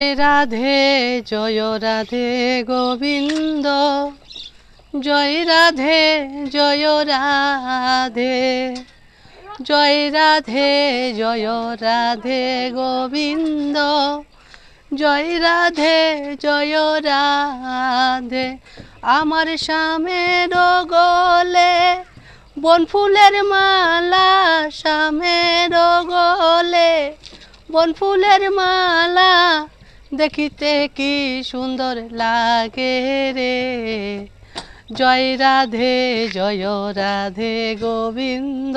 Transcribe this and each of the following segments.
রাধে জয় রাধে গোবিন্দ, জয় রাধে জয় রাধে, জয় রাধে জয় রাধে গোবিন্দ, জয় রাধে জয় রাধে। আমার স্বামীর গলে বনফুলের মালা, স্বামীর গলে বনফুলের মালা, দেখিতে কি সুন্দর লাগে রে। জয় রাধে জয় রাধে গোবিন্দ,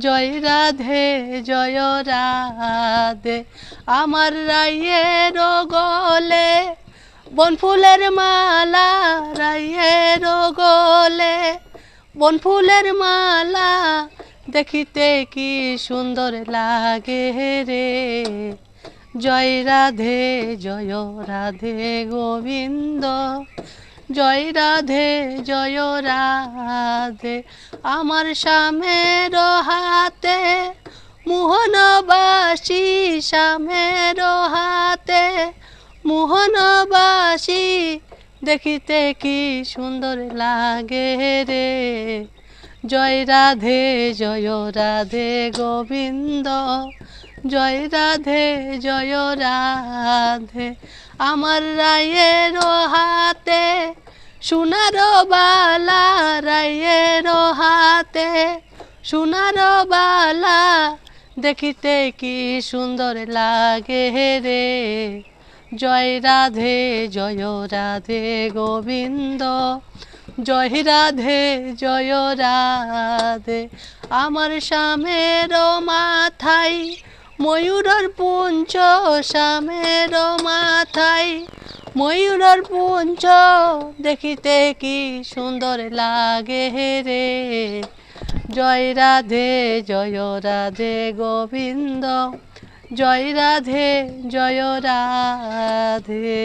জয় রাধে জয় রাধে। আমার রাইয়ের গলে বনফুলের মালা, রাইয়ের গলে বনফুলের মালা, দেখিতে কি সুন্দর লাগে রে। জয় রাধে জয় রাধে গোবিন্দ, জয় রাধে জয় রাধে। আমার স্বামীর হাতে মোহন বাসি, স্বামীর হাতে মোহন বাসি, দেখিতে কি সুন্দর লাগে রে। জয় রাধে জয় রাধে গোবিন্দ, জয় রাধে জয় রাধে। আমার রায়ের হাতে সোনার বালা, রায়ের হাতে সোনার বালা, দেখিতে কি সুন্দর লাগে রে। জয় রাধে জয় রাধে গোবিন্দ, জয় রাধে জয় রাধে। আমার স্বামীর মাথায় ময়ূরের পুঞ্চ, স্বামীর মাথায় ময়ূরের পুঞ্চ, দেখিতে কি সুন্দর লাগে রে। জয় রাধে জয় রাধে গোবিন্দ, জয় রাধে জয় রাধে।